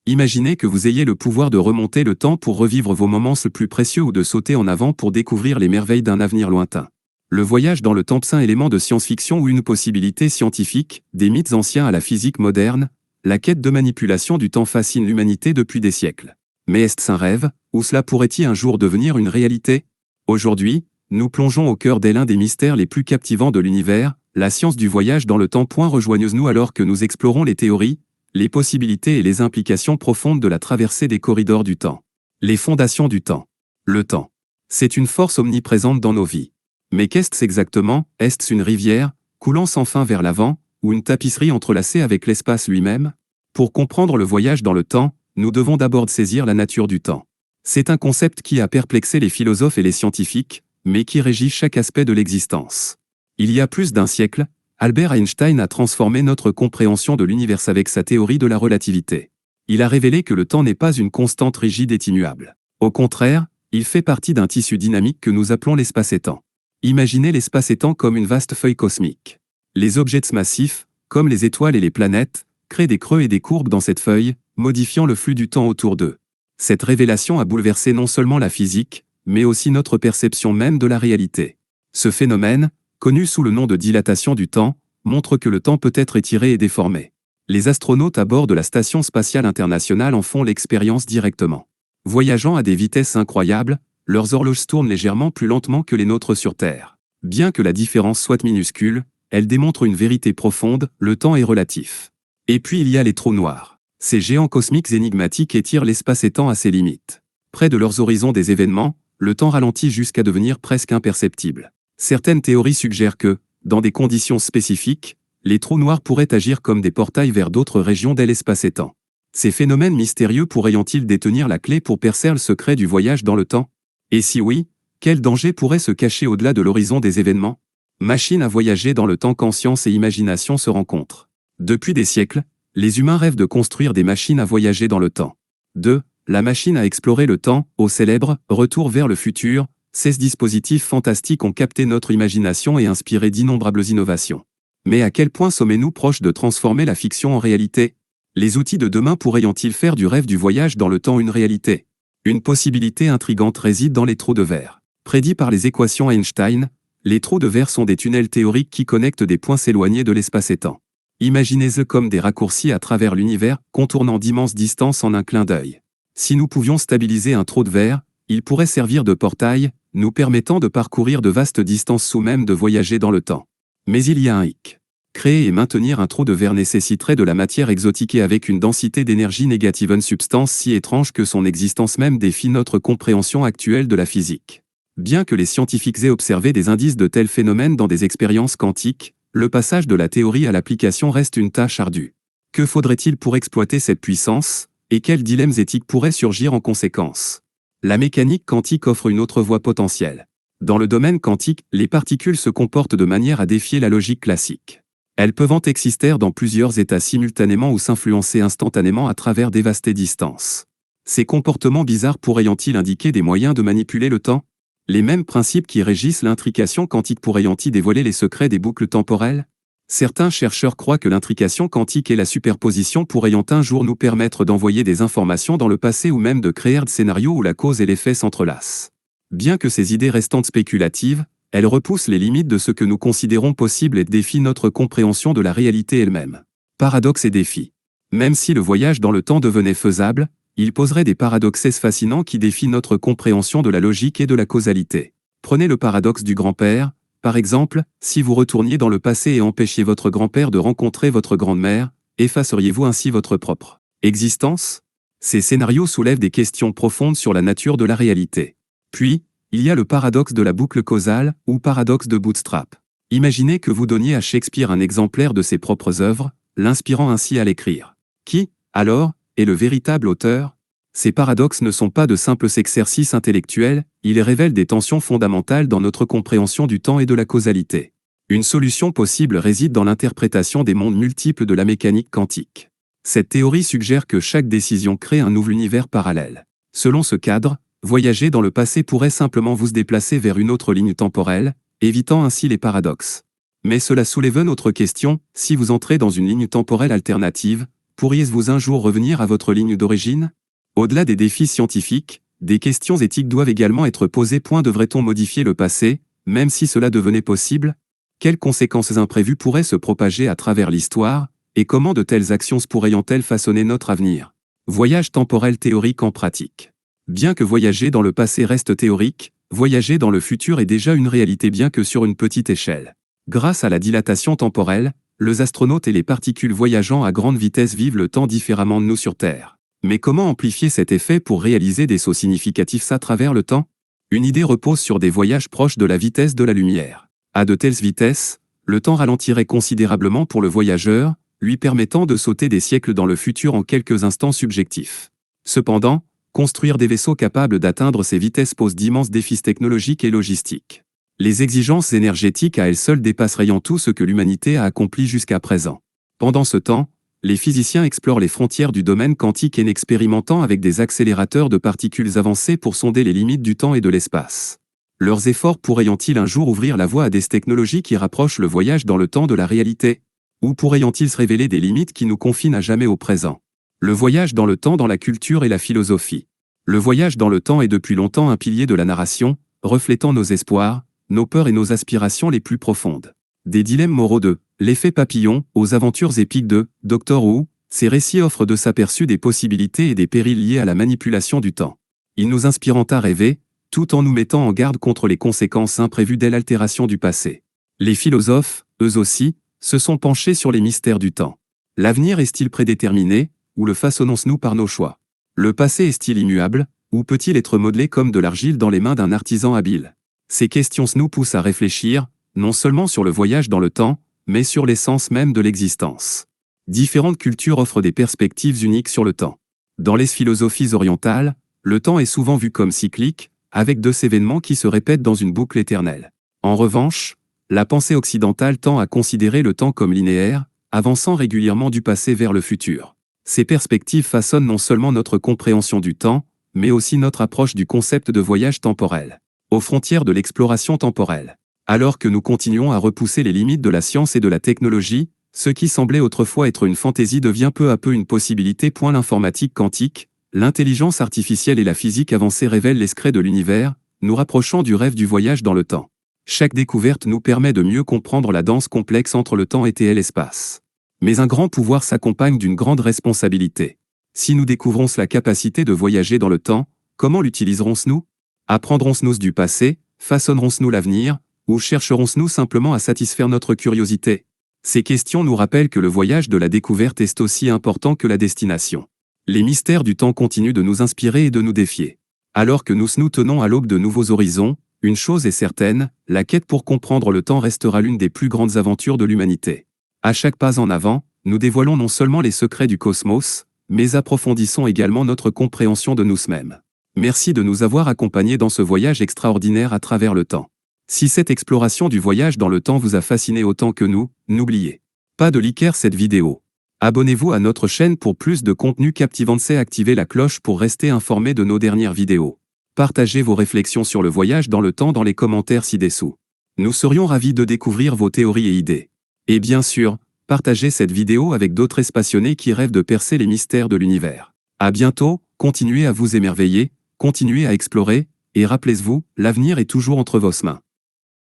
Imaginez que vous ayez le pouvoir de remonter le temps pour revivre vos moments les plus précieux ou de sauter en avant pour découvrir les merveilles d'un avenir lointain. Le voyage dans le temps est un élément de science-fiction ou une possibilité scientifique, des mythes anciens à la physique moderne, la quête de manipulation du temps fascine l'humanité depuis des siècles. Mais est-ce un rêve, ou cela pourrait-il un jour devenir une réalité? Aujourd'hui, nous plongeons au cœur l'un des mystères les plus captivants de l'univers, la science du voyage dans le temps. Rejoignez-nous alors que nous explorons les théories, les possibilités et les implications profondes de la traversée des corridors du temps. Les fondations du temps. Le temps. C'est une force omniprésente dans nos vies. Mais qu'est-ce exactement? Est-ce une rivière, coulant sans fin vers l'avant, ou une tapisserie entrelacée avec l'espace lui-même? Pour comprendre le voyage dans le temps, nous devons d'abord saisir la nature du temps. C'est un concept qui a perplexé les philosophes et les scientifiques, mais qui régit chaque aspect de l'existence. Il y a plus d'un siècle, Albert Einstein a transformé notre compréhension de l'univers avec sa théorie de la relativité. Il a révélé que le temps n'est pas une constante rigide et immuable. Au contraire, il fait partie d'un tissu dynamique que nous appelons l'espace-temps. Imaginez l'espace-temps comme une vaste feuille cosmique. Les objets massifs, comme les étoiles et les planètes, créent des creux et des courbes dans cette feuille, modifiant le flux du temps autour d'eux. Cette révélation a bouleversé non seulement la physique, mais aussi notre perception même de la réalité. Ce phénomène, connu sous le nom de dilatation du temps, montre que le temps peut être étiré et déformé. Les astronautes à bord de la Station spatiale internationale en font l'expérience directement. Voyageant à des vitesses incroyables, leurs horloges tournent légèrement plus lentement que les nôtres sur Terre. Bien que la différence soit minuscule, elle démontre une vérité profonde, le temps est relatif. Et puis il y a les trous noirs. Ces géants cosmiques énigmatiques étirent l'espace et temps à ses limites. Près de leurs horizons des événements, le temps ralentit jusqu'à devenir presque imperceptible. Certaines théories suggèrent que, dans des conditions spécifiques, les trous noirs pourraient agir comme des portails vers d'autres régions de l'espace et temps. Ces phénomènes mystérieux pourraient-ils détenir la clé pour percer le secret du voyage dans le temps? Et si oui, quel danger pourrait se cacher au-delà de l'horizon des événements? Machine à voyager dans le temps quand science et imagination se rencontrent. Depuis des siècles, les humains rêvent de construire des machines à voyager dans le temps. 2. La machine à explorer le temps, au célèbre « Retour vers le futur », ces dispositifs fantastiques ont capté notre imagination et inspiré d'innombrables innovations. Mais à quel point sommes-nous proches de transformer la fiction en réalité? Les outils de demain pourraient-ils faire du rêve du voyage dans le temps une réalité? Une possibilité intrigante réside dans les trous de verre. Prédits par les équations Einstein, les trous de verre sont des tunnels théoriques qui connectent des points éloignés de l'espace et temps. Imaginez-les comme des raccourcis à travers l'univers, contournant d'immenses distances en un clin d'œil. Si nous pouvions stabiliser un trou de verre, il pourrait servir de portail, nous permettant de parcourir de vastes distances ou même de voyager dans le temps. Mais il y a un hic. Créer et maintenir un trou de verre nécessiterait de la matière exotique et avec une densité d'énergie négative, une substance si étrange que son existence même défie notre compréhension actuelle de la physique. Bien que les scientifiques aient observé des indices de tels phénomènes dans des expériences quantiques, le passage de la théorie à l'application reste une tâche ardue. Que faudrait-il pour exploiter cette puissance, et quels dilemmes éthiques pourraient surgir en conséquence? La mécanique quantique offre une autre voie potentielle. Dans le domaine quantique, les particules se comportent de manière à défier la logique classique. Elles peuvent exister dans plusieurs états simultanément ou s'influencer instantanément à travers des vastes distances. Ces comportements bizarres pourraient-ils indiquer des moyens de manipuler le temps? Les mêmes principes qui régissent l'intrication quantique pourraient-ils dévoiler les secrets des boucles temporelles? Certains chercheurs croient que l'intrication quantique et la superposition pourraient un jour nous permettre d'envoyer des informations dans le passé ou même de créer des scénarios où la cause et l'effet s'entrelacent. Bien que ces idées restent spéculatives, elles repoussent les limites de ce que nous considérons possible et défient notre compréhension de la réalité elle-même. Paradoxes et défis. Même si le voyage dans le temps devenait faisable, il poserait des paradoxes fascinants qui défient notre compréhension de la logique et de la causalité. Prenez le paradoxe du grand-père. Par exemple, si vous retourniez dans le passé et empêchiez votre grand-père de rencontrer votre grand-mère, effaceriez-vous ainsi votre propre existence? Ces scénarios soulèvent des questions profondes sur la nature de la réalité. Puis, il y a le paradoxe de la boucle causale, ou paradoxe de Bootstrap. Imaginez que vous donniez à Shakespeare un exemplaire de ses propres œuvres, l'inspirant ainsi à l'écrire. Qui, alors, est le véritable auteur? Ces paradoxes ne sont pas de simples exercices intellectuels, ils révèlent des tensions fondamentales dans notre compréhension du temps et de la causalité. Une solution possible réside dans l'interprétation des mondes multiples de la mécanique quantique. Cette théorie suggère que chaque décision crée un nouvel univers parallèle. Selon ce cadre, voyager dans le passé pourrait simplement vous déplacer vers une autre ligne temporelle, évitant ainsi les paradoxes. Mais cela soulève une autre question, si vous entrez dans une ligne temporelle alternative, Pourriez-vous un jour revenir à votre ligne d'origine? Au-delà des défis scientifiques, des questions éthiques doivent également être posées. Devrait-on modifier le passé, même si cela devenait possible? Quelles conséquences imprévues pourraient se propager à travers l'histoire, et comment de telles actions pourraient-elles façonner notre avenir? Voyage temporel théorique en pratique. Bien que voyager dans le passé reste théorique, voyager dans le futur est déjà une réalité, bien que sur une petite échelle. Grâce à la dilatation temporelle, les astronautes et les particules voyageant à grande vitesse vivent le temps différemment de nous sur Terre. Mais comment amplifier cet effet pour réaliser des sauts significatifs à travers le temps? Une idée repose sur des voyages proches de la vitesse de la lumière. À de telles vitesses, le temps ralentirait considérablement pour le voyageur, lui permettant de sauter des siècles dans le futur en quelques instants subjectifs. Cependant, construire des vaisseaux capables d'atteindre ces vitesses pose d'immenses défis technologiques et logistiques. Les exigences énergétiques à elles seules dépasseraient tout ce que l'humanité a accompli jusqu'à présent. Pendant ce temps, les physiciens explorent les frontières du domaine quantique en expérimentant avec des accélérateurs de particules avancés pour sonder les limites du temps et de l'espace. Leurs efforts pourraient-ils un jour ouvrir la voie à des technologies qui rapprochent le voyage dans le temps de la réalité? Ou pourraient-ils se révéler des limites qui nous confinent à jamais au présent? Le voyage dans le temps dans la culture et la philosophie. Le voyage dans le temps est depuis longtemps un pilier de la narration, reflétant nos espoirs, nos peurs et nos aspirations les plus profondes. Des dilemmes moraux de l'effet papillon aux aventures épiques de Doctor Who, ces récits offrent de s'aperçus des possibilités et des périls liés à la manipulation du temps. Ils nous inspirent à rêver, tout en nous mettant en garde contre les conséquences imprévues de l'altération du passé. Les philosophes, eux aussi, se sont penchés sur les mystères du temps. L'avenir est-il prédéterminé, ou le façonnons-nous par nos choix? Le passé est-il immuable, ou peut-il être modelé comme de l'argile dans les mains d'un artisan habile? Ces questions nous poussent à réfléchir, non seulement sur le voyage dans le temps, mais sur l'essence même de l'existence. Différentes cultures offrent des perspectives uniques sur le temps. Dans les philosophies orientales, le temps est souvent vu comme cyclique, avec deux événements qui se répètent dans une boucle éternelle. En revanche, la pensée occidentale tend à considérer le temps comme linéaire, avançant régulièrement du passé vers le futur. Ces perspectives façonnent non seulement notre compréhension du temps, mais aussi notre approche du concept de voyage temporel. Aux frontières de l'exploration temporelle. Alors que nous continuons à repousser les limites de la science et de la technologie, ce qui semblait autrefois être une fantaisie devient peu à peu une possibilité. L'informatique quantique, l'intelligence artificielle et la physique avancée révèlent les secrets de l'univers, nous rapprochant du rêve du voyage dans le temps. Chaque découverte nous permet de mieux comprendre la danse complexe entre le temps et l'espace. Mais un grand pouvoir s'accompagne d'une grande responsabilité. Si nous découvrons la capacité de voyager dans le temps, comment l'utiliserons-nous? Apprendrons-nous du passé, façonnerons-nous l'avenir, ou chercherons-nous simplement à satisfaire notre curiosité? Ces questions nous rappellent que le voyage de la découverte est aussi important que la destination. Les mystères du temps continuent de nous inspirer et de nous défier. Alors que nous tenons à l'aube de nouveaux horizons, une chose est certaine, la quête pour comprendre le temps restera l'une des plus grandes aventures de l'humanité. À chaque pas en avant, nous dévoilons non seulement les secrets du cosmos, mais approfondissons également notre compréhension de nous-mêmes. Merci de nous avoir accompagnés dans ce voyage extraordinaire à travers le temps. Si cette exploration du voyage dans le temps vous a fasciné autant que nous, n'oubliez pas de liker cette vidéo. Abonnez-vous à notre chaîne pour plus de contenu captivant et activez la cloche pour rester informé de nos dernières vidéos. Partagez vos réflexions sur le voyage dans le temps dans les commentaires ci-dessous. Nous serions ravis de découvrir vos théories et idées. Et bien sûr, partagez cette vidéo avec d'autres passionnés qui rêvent de percer les mystères de l'univers. À bientôt, continuez à vous émerveiller, continuez à explorer, et rappelez-vous, l'avenir est toujours entre vos mains.